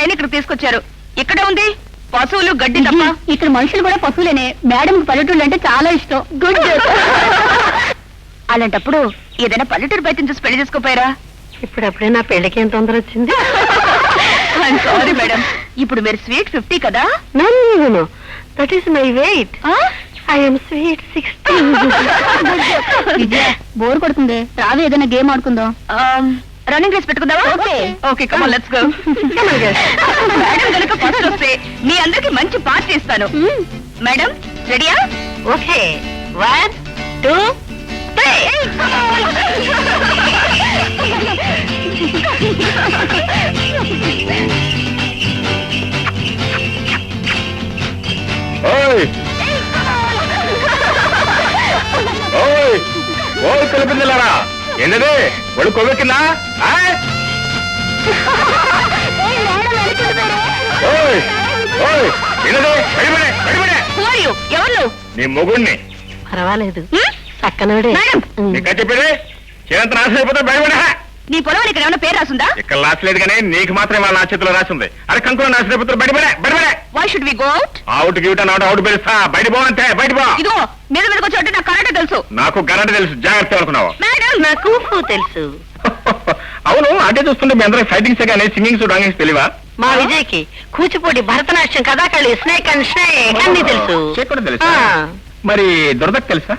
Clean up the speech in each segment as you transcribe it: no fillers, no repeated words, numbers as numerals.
లేని ఇక్కడ తీసుకొచ్చారు. ఇక్కడ ఉంది పశువులు గడ్డి తప్ప. ఇక్కడ మనుషులు కూడా పశువులేనే. మేడం పల్లెటూళ్ళు అంటే చాలా ఇష్టం. గుడ్. అలాంటప్పుడు ఏదైనా పల్లెటూరు బయట చూసి పెళ్లి చేసుకోపోయారా? ఇప్పుడప్పుడే నా పెళ్లికి ఏం తొందర వచ్చింది. సారీ మేడం, ఇప్పుడు మీరు స్వీట్ 50 కదా? No, that is my weight. I am sweet 60. Bore కొడుతుంది, రావే ఏదైనా గేమ్ ఆడుకుందాం. రన్నింగ్ రేస్ పెట్టుకుందామా? Okay come on let's go. Madam గనుక ఫస్ట్ వస్తే మీ అందరికి మంచి పార్టీ ఇస్తాను. మేడం రెడీయా? ఓకే 1 2 పిల్లపిల్లలారా, ఏంటది వాళ్ళు కొవ్వెక్కిందా? ఎవరు? నీ మొగుణ్ణి. పర్వాలేదు, చక్కనోడే. నీకా చెప్పేది చేనంత నాశనం అయిపోతే బయటపడే. నీ పొలం ఇక్కడ ఏమైనా పేరు రాసుందా? ఇక్కడ రాసలేదు కానీ నీకు మాత్రమే వాళ్ళ నా చేతిలో రాసింది. అరే కంకులో నాశనం అయిపోతారు, బయటపడే. Why should we go out? Out get అని అవుట్ పిలుస్తా. బయట పోవంతే, బయట పో. ఇదిగో మీద మీదకి వచ్చి నాకు కరెక్ట్ తెలుసు. నాకు గరంట తెలుసు, జాగ్రత్త అనుకున్నావు. మేడం నాకు తెలుసు. అవును, అదే చూస్తుంటే మీ అందరూ ఫైటింగ్స్ కానీ సింగింగ్స్ డాన్సింగ్స్ తెలివా? మా విజయ్కి Kuchipudi, Bharatanatyam, Kathakali, snake and snake అన్ని తెలుసు. కూడా తెలుసా? మరి దురదక్ తెలుసా?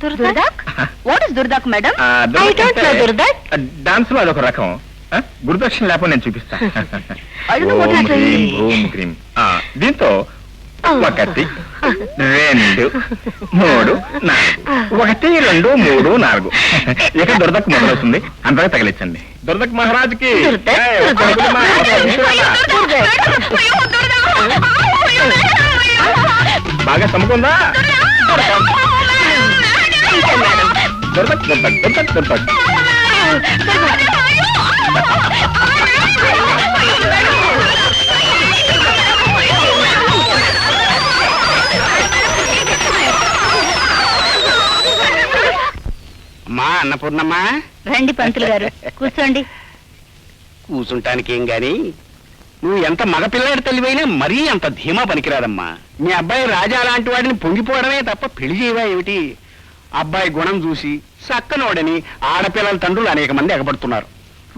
దుర్దాక్? వాట్ ఇస్ దుర్దాక్ మేడం? డాన్స్ లో అదొక రకం. గురుదక్షిణ లేకపోతే నేను చూపిస్తా. దీంతో 1 2 3 4 1 2 3 4 ఇక దురదక్ మొదలవుతుంది. అంతగా తగిలించండి. దురదక్ మహారాజ్కి బాగా సమ్ముకుందా? దురదక్ దురదక్ దురదక్ దురదక్. అమ్మా అన్నపూర్ణమ్మా, రండి పంతులు గారు, కూర్చోండి. కూసుంటానికి ఏం గాని నువ్వు ఎంత మగపిల్లాడి తల్లివైనా మరీ అంత ధీమా పనికిరాదమ్మా. మీ అబ్బాయి రాజా లాంటి వాడిని పొంగిపోవడమే తప్ప పెళ్లి చేయవా ఏమిటి? అబ్బాయి గుణం చూసి చక్కనోడని ఆడపిల్లల తండ్రులు అనేక మంది ఎగబడుతున్నారు.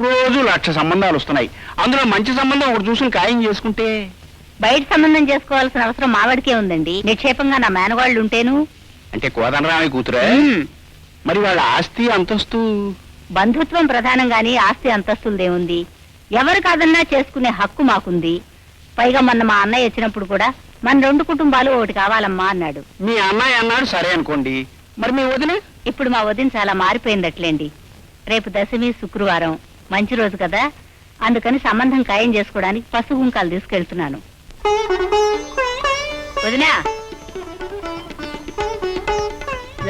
రోజు 1,00,000 సంబంధాలు వస్తున్నాయి. అందులో మంచి సంబంధం ఒకటి చూసుకుని ఖాయం చేసుకుంటే. బయట సంబంధం చేసుకోవాల్సిన అవసరం మావాడికే ఉందండి. నిక్షేపంగా నా మేనవాళ్ళు ఉంటేను. అంటే కోదండరామయ్య కూతురే? మరి వాళ్ళ ఆస్తి అంతస్తు? బంధుత్వం ప్రధానం గాని ఆస్తి అంతస్తులదేముంది? ఎవరు కాదన్నా చేసుకునే హక్కు మాకుంది. పైగా మొన్న మా అన్నయ్య వచ్చినప్పుడు కూడా మన 2 కుటుంబాలు ఒకటి కావాలమ్మా అన్నాడు. మీ అన్నయ్య అన్నాడు, సరే అనుకోండి. మరి మీ వదిన? ఇప్పుడు మా వదిన చాలా మారిపోయిందట్లేండి. రేపు దశమి శుక్రవారం, మంచి రోజు కదా, అందుకని సంబంధం ఖాయం చేసుకోవడానికి పసుపు కుంకాలు తీసుకెళ్తున్నాను. వదినా?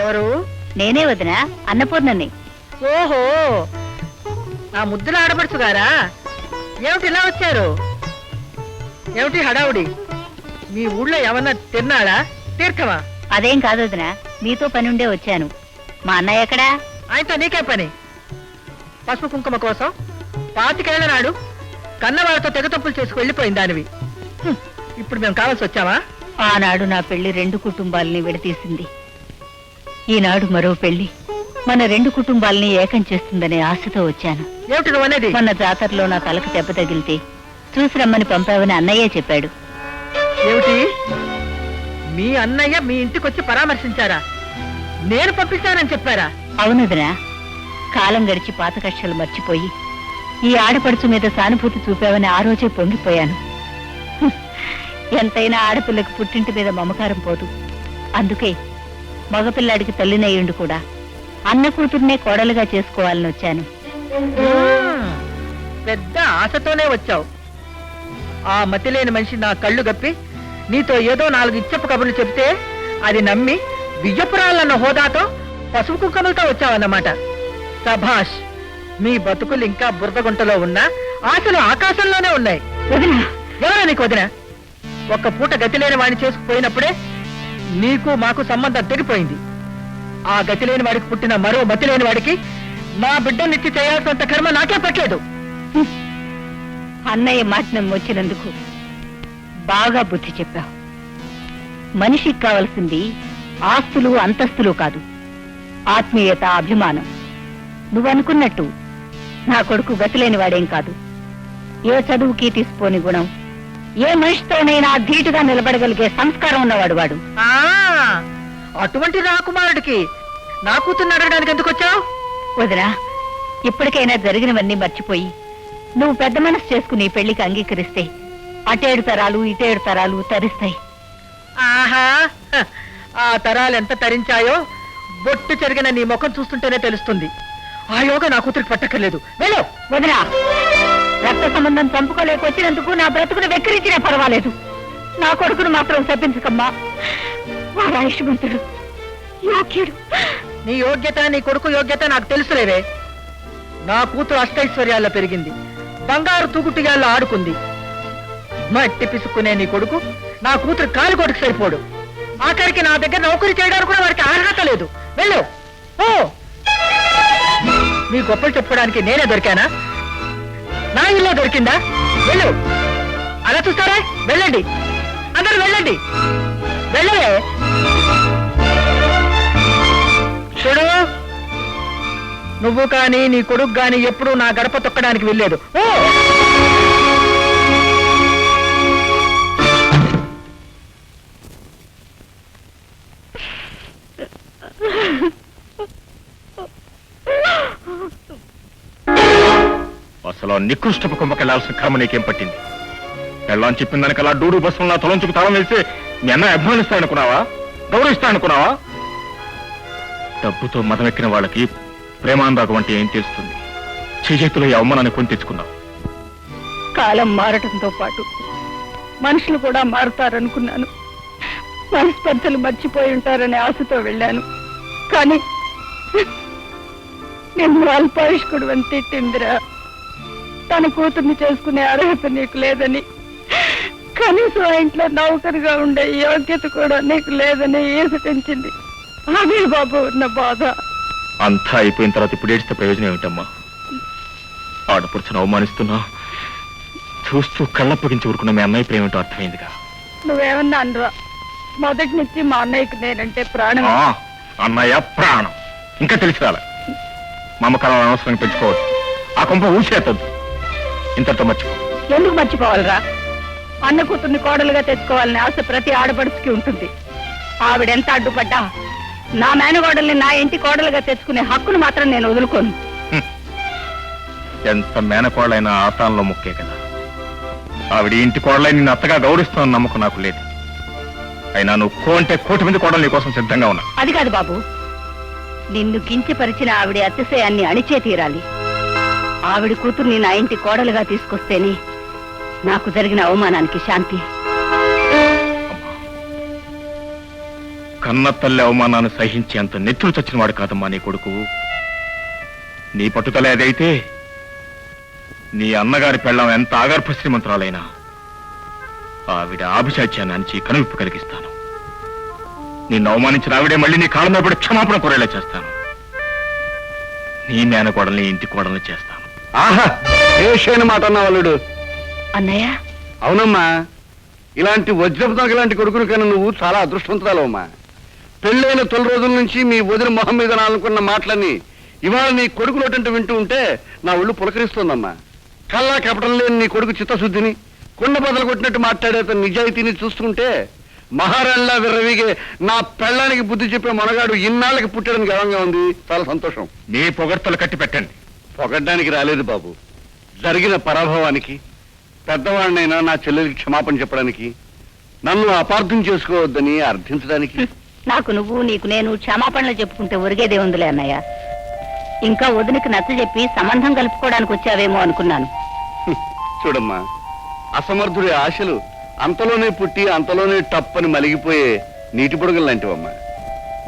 ఎవరు? నేనే వదినా, అన్నపూర్ణని. ఓహో, నా ముద్దుల ఆడపడుచు గారా? ఏమిటి ఇలా వచ్చారు? ఏమిటి హడావుడి? మీ ఊళ్ళో ఏమన్నా తిన్నాడా? తీర్థమా? అదేం కాదు వదినా, మీతో పని ఉండే వచ్చాను. మా అన్నయ్య ఎక్కడా? ఆయనతో నీకే పని? పసుపు కుంకుమ కోసం 25 ఏళ్ల నాడు కన్నవాడితో తెగతప్పులు చేసుకు వెళ్ళిపోయింది దానివి. ఇప్పుడు మేము కావాల్సి వచ్చామా? ఆనాడు నా పెళ్లి 2 కుటుంబాలని విడతీసింది. ఈనాడు మరో పెళ్లి మన 2 కుటుంబాలని ఏకం చేస్తుందనే ఆశతో వచ్చాను. ఏమిటి నువ్వు అనేది? మొన్న జాతరలో నా తలకు దెబ్బ తగిలితే చూసి రమ్మని పంపావని అన్నయ్యే చెప్పాడు. ఏమిటి? మీ అన్నయ్య మీ ఇంటికి వచ్చి పరామర్శించారా? నేను పంపించానని చెప్పారా? అవునదినా, కాలం గడిచి పాత కష్టాలు మర్చిపోయి ఈ ఆడపడుచు మీద సానుభూతి చూపావని ఆ రోజే పొంగిపోయాను. ఎంతైనా ఆడపిల్లకు పుట్టింటి మీద మమకారం పోదు. అందుకే మగపిల్లాడికి తల్లినయ్యుండు కూడా అన్న కూతుర్నే కోడలుగా చేసుకోవాలని వచ్చాను. పెద్ద ఆశతోనే వచ్చావు. ఆ మతిలేని మనిషి నా కళ్ళు గప్పి నీతో ఏదో 4 ఇచ్చపు కబుర్లు చెప్తే అది నమ్మి వియ్యపురాలన్న హోదాతో పసుపు కుంకుమలతో వచ్చావన్నమాట. సభాష్, మీ బతుకులు ఇంకా బురదగుంటలో ఉన్నా ఆశలు ఆకాశంలోనే ఉన్నాయి. ఎవరా నీకు వదిన? ఒక్క పూట గతి లేని వాడిని చేసుకుపోయినప్పుడే నీకు మాకు సంబంధం తెగిపోయింది. ఆ గతి లేని వాడికి పుట్టిన మరో మతి లేని వాడికి మా బిడ్డనిచ్చి చేయాల్సినంత కర్మ నాకే పట్టలేదు. అన్నయ్య మాట వచ్చినందుకు బాగా బుద్ధి చెప్పావు. మనిషికి కావలసింది ఆస్తులు అంతస్తులు కాదు, ఆత్మీయత, అభిమానం. నువ్వనుకున్నట్టు నా కొడుకు గతిలేని వాడేం కాదు. ఏ చదువుకి తీసిపోని గుణం, ఏ మనిషితోనైనా ధీటుగా నిలబడగలిగే సంస్కారం ఉన్నవాడు వాడు. ఆ అటువంటి రాకుమారుడికి నా కూతుర్ని అడగడానికి ఎందుకు వచ్చావు? వదినా, ఇప్పటికైనా జరిగినవన్నీ మర్చిపోయి నువ్వు పెద్ద మనసు చేసుకుని ఈ పెళ్లికి అంగీకరిస్తే అటేడు తరాలు ఇటేడు తరాలు తరిస్తాయి. ఆహా, ఆ తరాలు ఎంత తరించాయో బొట్టు చెరిగిన నీ ముఖం చూస్తుంటేనే తెలుస్తుంది. ఆ యోగా నా కూతురికి పట్టక్కర్లేదు. వెళ్ళు. వదినా, రక్త సంబంధం చంపుకోలేక వచ్చినందుకు నా బ్రతుకును వెక్కిరించినా పర్వాలేదు. నా కొడుకును మాత్రం శపించకమ్మా. వాడు ఆయుష్మంతుడు, యోగ్యుడు. నీ యోగ్యత, నీ కొడుకు యోగ్యత నాకు తెలుసులేవే. నా కూతురు అష్టైశ్వర్యాల్లో పెరిగింది, బంగారు తూగుటిగాల్లో ఆడుకుంది. మట్టి పిసుక్కునే నీ కొడుకు నా కూతురు కాలు కొడుకు సరిపోడు. ఆఖరికి నా దగ్గర నౌకరీ చేయడానికి కూడా వారికి అర్హత లేదు. వెళ్ళు. ఓ, మీ గొప్పలు చెప్పుకోవడానికి నేనే దొరికానా? నా ఇల్లు దొరికిందా? వెళ్ళు. అలా చూస్తారా? వెళ్ళండి, అందరూ వెళ్ళండి. వెళ్ళవే. చూడు, నువ్వు కానీ నీ కొడుకు గాని ఎప్పుడూ నా గడప తొక్కడానికి వెళ్ళలేదు. ఓ, అసలు నికృష్టపు కుంభకెళ్లాల్సిన కర్మ నీకేం పట్టింది? పెళ్ళాన్ని చెప్పిన దానికి అలా డూడు బస్సులో తొలంచుకు తాళం వేసి మీ అన్న అభిమానిస్తాడనుకున్నావా? గౌరవిస్తాడనుకున్నావా? డబ్బుతో మదమెక్కిన వాళ్ళకి ప్రేమానురాగం అంటే ఏం తెలుస్తుంది? చేతులో ఈ అవమానాన్ని కొని తెచ్చుకున్నావు. కాలం మారటంతో పాటు మనుషులు కూడా మారుతారనుకున్నాను. మనస్పర్ధలు మర్చిపోయి ఉంటారనే ఆశతో వెళ్ళాను. కానీ నిన్ను అల్పాయుష్కుడు అని తిట్టిందిరా. తన కూతుర్ని చేసుకునే అర్హత నీకు లేదని, కనీసం ఆ ఇంట్లో నౌకరుగా ఉండే యోగ్యత కూడా నీకు లేదని ఈసటించింది. అదే బాబు ఉన్న బాధ. అంతా అయిపోయిన తర్వాత ఇప్పుడు ఏడిస్తే ప్రయోజనం ఏమిటమ్మా? ఆడపడుచును అవమానిస్తున్నా చూస్తూ కళ్ళప్పగించి ఊరుకున్న మీ అన్నయ్య ప్రేమేంటో అర్థమైందిగా. నువ్వేమన్నా అనరా? మొదటి నుంచి మా అన్నయ్యకి నేనంటే ప్రాణం. అన్నయ్య ప్రాణం ఇంకా తెలిసి రాలే. మమకారం అనవసరం పెంచుకోవద్దు. ఆ కొంప ఊసేత్తద్దు. ఇంతతో మర్చిపో. ఎందుకు మర్చిపోవాలరా? అన్న కూతుర్ని కోడలుగా తెచ్చుకోవాలని ఆశ ప్రతి ఆడపడుచుకి ఉంటుంది. ఆవిడెంత అడ్డుపడ్డా నా మేనగోడల్ని నా ఇంటి కోడలుగా తెచ్చుకునే హక్కును మాత్రం నేను వదులుకోను. ఎంత మేనకోడలైనా ఆతాంలో ముక్కే కదా. ఆవిడ ఇంటి కోడలై నిన్ను అత్తగా గౌరవిస్తున్న నమ్మకం నాకు లేదు. అయినా నువ్వు అంటే 1,000,000 మంది కోడలు నీకోసం సిద్ధంగా ఉన్నా. అది కాదు బాబు, నిన్ను కించపరిచిన ఆవిడ అతిశయాన్ని అణిచే తీరాలి. ఆవిడ కూతుర్ని నా ఇంటి కోడలుగా తీసుకొస్తేనే నాకు జరిగిన అవమానానికి శాంతి. కన్న తల్లి అవమానాన్ని సహించి అంత నెత్తులు చచ్చిన వాడు కాదమ్మా నీ కొడుకు. నీ పట్టుదల అదైతే నీ అన్నగారి పెళ్ళం ఎంత ఆగర్భ శ్రీమంతురాలైనా ఆవిడ ఆభిషాత్యాన్ని అణిచి కనువిప్పు కలిగిస్తాను. నిన్ను అవమానించిన ఆవిడే మళ్ళీ నీ కాళ్ళ మీద పడి క్షమాపణ కోరేలా చేస్తాను. నీ మేనకోడల్ని ఇంటి కోడల్ని చేస్తాను. ఆహా, ఏషైన మాట అన్నా వాళ్ళుడు. అన్నయ్య, అవునమ్మా, ఇలాంటి వజ్రపు ఇలాంటి కొడుకుని కన్నా నువ్వు చాలా అదృష్టవంతురాలమ్మా. పెళ్ళైన 9 రోజుల నుంచి మీ వదిన మొహం మీద అనుకున్న మాటలని ఇవాళ నీ కొడుకు నోటంటూ వింటూ ఉంటే నా ఒళ్ళు పులకరిస్తోందమ్మా. కల్లా కపటం లేని నీ కొడుకు చిత్తశుద్ధిని, కుండ బదలు కొట్టినట్టు మాట్లాడే నిజాయితీని చూస్తుంటే మహారాణిలా విర్రవీగే నా పెళ్ళానికి బుద్ధి చెప్పే మనగాడు ఇన్నాళ్ళకి పుట్టడానికి గర్వంగా ఉంది. చాలా సంతోషం. నీ పొగడ్తలు కట్టి పెట్టండి. పొగడ్డానికి రాలేదు బాబు, జరిగిన పరాభవానికి పెద్దవాడినైనా నా చెల్లెలికి క్షమాపణ చెప్పడానికి, నన్ను అపార్థం చేసుకోవద్దని అర్థించడానికి. నాకు నువ్వు, నీకు నేను క్షమాపణలు చెప్పుకుంటే ఒరిగేదే ఉందిలే అన్నయ్య. ఇంకా వదినకి నచ్చ చెప్పి సంబంధం కలుపుకోవడానికి వచ్చావేమో అనుకున్నాను. చూడమ్మా, అసమర్థుడి ఆశలు అంతలోనే పుట్టి అంతలోనే టప్పని మలిగిపోయే నీటి బుడగలు లాంటివమ్మా.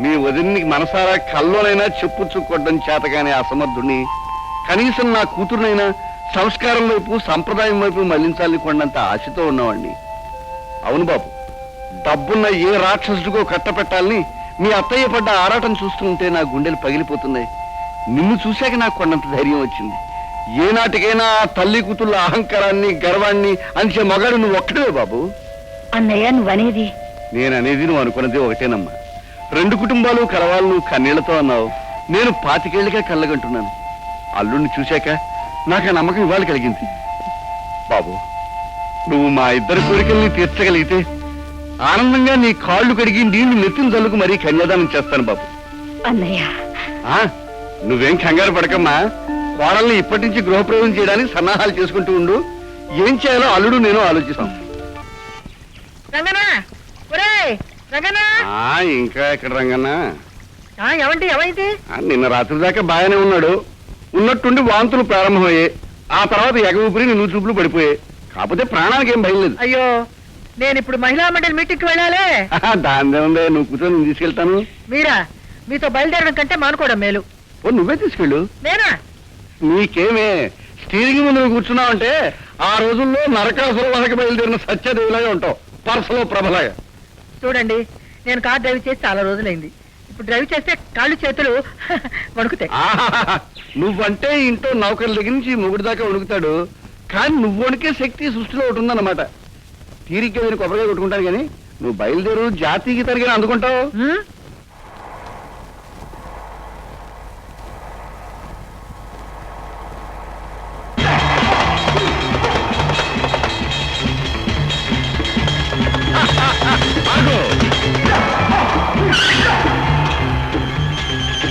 మీ వదిన్ని మనసారా కల్లోనైనా చెప్పు చుక్కొట్టడం చేతగానే అసమర్థుడిని కనీసం నా కూతురునైనా సంస్కారం వైపు సంప్రదాయం వైపు మళ్లించాలని కొండంత ఆశతో ఉన్నవాడిని. అవును బాబు, డబ్బున్న ఏ రాక్షసుడికో కట్టపెట్టాలని మీ అత్తయ్య పడ్డ ఆరాటం చూస్తూ ఉంటే నా గుండెలు పగిలిపోతున్నాయి. నిన్ను చూశాక నాకు కొండంత ధైర్యం వచ్చింది. ఏనాటికైనా ఆ తల్లి కూతుళ్ళ అహంకారాన్ని గర్వాన్ని అంచే మగాడు నువ్వు ఒక్కడే బాబు. అన్నయ్య నువ్వనేది నేననేది నువ్వు అనుకున్నది ఒకటేనమ్మా. 2 కుటుంబాలు కలవాలి నువ్వు కన్నీళ్లతో అన్నావు. నేను 25 ఏళ్లుగా కళ్ళగంటున్నాను. అల్లుడిని చూశాక నాకు ఆ నమ్మకం ఇవాళ కలిగింది. బాబు, నువ్వు మా ఇద్దరి కోరికల్ని తీర్చగలిగితే ఆనందంగా నీ కాళ్ళు కడిగి నీళ్లు నెత్తిన జల్లుకు మరీ కన్యాదానం చేస్తాను బాబు. అన్నయ్య ఆ నువ్వేం కంగారు పడకమ్మా. కోడల్ని ఇప్పటి నుంచి గృహప్రవేశం చేయడానికి సన్నాహాలు చేసుకుంటూ ఉండు. ఏం చేయాలో అల్లుడు నేను ఆలోచిస్తాం. రంగనా, ఒరేయ్ రంగనా. ఇంకా ఎక్కడ రంగన్నా? ఏమండి ఏమైంది? నిన్న రాత్రి దాకా బాగానే ఉన్నాడు. ఉన్నట్టుండి వాంతులు ప్రారంభమయ్యాయి. ఆ తర్వాత ఎగఊపిరి నిన్ను చూపులు పడిపోయాయి. కాకపోతే ప్రాణానికి ఏం భయం లేదు. అయ్యో, నేను ఇప్పుడు మహిళా మండలి మీటింగ్ కి వెళ్ళాలి. దానిదే ఉందే, నువ్వు కూర్చొని నేను తీసుకెళ్తాను. మీరా? మీతో బయలుదేరడం కంటే మానుకోవడం మేలు. ఓ నువ్వే తీసుకెళ్ళు. నేనా? నీకేమే, స్టీరింగ్ ముందు నువ్వు కూర్చున్నావంటే ఆ రోజుల్లో నరకాసుర వరకు బయలుదేరిన సత్యదేవిలాగా ఉంటావు, పరసలో ప్రభలాగా. చూడండి, నేను కార్ డ్రైవ్ చేసి చాలా రోజులైంది. ఇప్పుడు డ్రైవ్ చేస్తే కాళ్ళు చేతులు వణుకుతాయి. నువ్వంటే ఇంట్లో నౌకర్ల దగ్గర నుంచి మొగుడు దాకా వణుకుతాడు. కానీ నువ్వు వణికే శక్తి సృష్టిలో ఒకటి ఉందన్నమాట. తీరిగ్గా నేను కొబ్బరిగా కొట్టుకుంటాను కానీ నువ్వు బయలుదేరు, జాతీయ తరిగిన అందుకుంటావు. హ్మ్?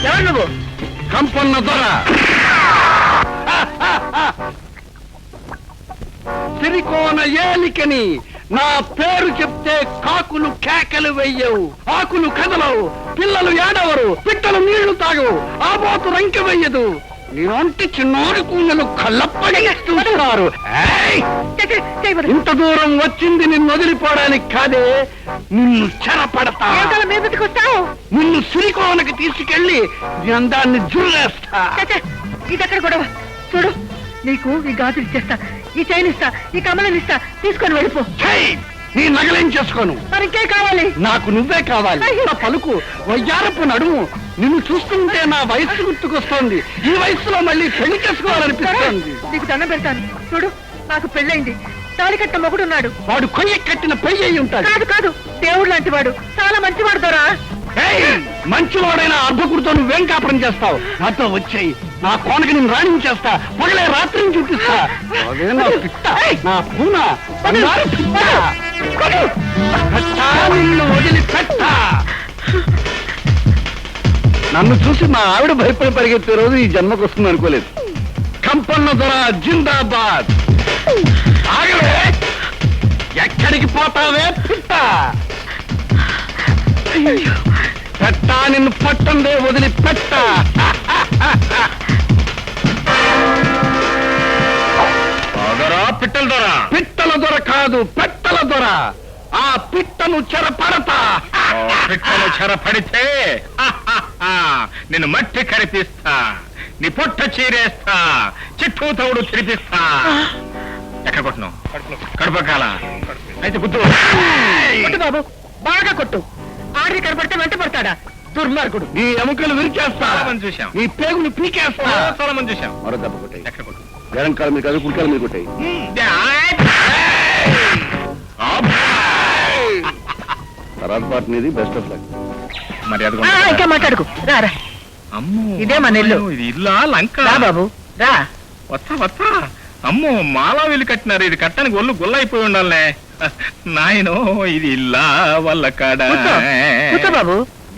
ఎవరు నువ్వు? కంపన్న దొర, సిరికోన ఏలికని. నా పేరు చెప్తే కాకులు కేకలు వెయ్యవు, ఆకులు కదలవు, పిల్లలు ఏడవరు, పిట్టలు నీళ్లు తాగవు, ఆబోతు రంకె వెయ్యదు. నీలాంటి చిన్నారి కూనలు కళ్ళప్పని చూస్తారు. ఇంత దూరం వచ్చింది నిన్ను వదిలిపోవడానికి కాదే, నిన్ను చెరపడతా. నిన్ను సిరికోనకి తీసుకెళ్లి అందాన్ని జుర్రేస్తా. ఇదెక్కడ గొడవ? చూడు, నీకు ఈ గాజులు ఇచ్చేస్తా, ఈ చైన్ ఇస్తా, ఈ కమలను ఇస్తా, తీసుకొని వెళ్ళిపో. నీ నగలేం చేసుకోను. మరి ఇంకే కావాలి? నాకు నువ్వే కావాలి. నా పలుకు, వయ్యారపు నడుము, నిన్ను చూస్తుంటే నా వయస్సు గుర్తుకొస్తోంది. ఈ వయసులో మళ్ళీ పెళ్లి చేసుకోవాలనిపిస్తోంది. నీకు దండం పెడతాను. చూడు, నాకు పెళ్ళైంది, తాళి కట్టిన మొగుడున్నాడు. వాడు కొయ్య కట్టిన పెళ్లి అయి ఉంటాడు. కాదు కాదు, దేవుడు లాంటి వాడు, చాలా మంచివాడు దొరా. మంచివాడైన అర్ధకుడితో నువ్వేం కాపురం చేస్తావు? నాతో వచ్చాయి, నా కోనకి నేను రాణించేస్తా, పగలే రాత్రిని చూపిస్తా. అదే నా పిట్ట, నా పూన, బంగారు పిట్ట. పెట్టా, నిన్ను వదిలిపెట్టా. నన్ను చూసి మా ఆవిడ భయపడి పరిగెత్తే రోజు ఈ జన్మకు వస్తుంది అనుకోలేదు. కంపన్న దొర జిందాబాద్. ఆగవే, ఎక్కడికి పోతావే పిట్ట? పెట్టా, నిన్ను పట్టందే వదిలిపెట్ట. పిట్టల దొర. పిట్టల దొర కాదు, పెట్టల దొర. ఆ పిట్టను చెరపడతా. పిట్టలు చెరపడితే నిన్ను మట్టి కరిపిస్తా, నీ పొట్ట చీరేస్తా, చిట్టూ తవుడు చిరిపిస్తా. ఎక్కడ కొట్టున్నావు? కడుపకాల అయితే గుద్దు. కొట్టు బాబు, బాగా కొట్టు. ఆడిని కనపడితే వెంట పడతాడా దుర్మార్గుడు. నీ ఎముకలు విరిచేస్తా, చాలా మంది చూశాం. నీ పేగులు పీకేస్తా. చాలా మంది చూశాం. మరో దెబ్బ కొట్టాయి. ఎక్కడ కొట్టు? ఎడం కాలు మీద కాదు, కుడికాల మీద కొట్టాయి. తర్వాత పాట నీది, బెస్ట్ ఆఫ్ లక్. మరి అది ఇంకా మాట్లాడుకు. రా రా, అమ్మో, ఇదే మన ఇల్లు. ఇది ఇల్లా లంక? రా బాబు రా. వస్తా వస్తా. అమ్మో, మాలా వీలు కట్టినారు. ఇది కట్టడానికి ఒళ్ళు గుల్లైపోయి ఉండాలనే. నాయనో, ఇది ఇల్లా వల్ల కాడ. కూర్చో బాబు.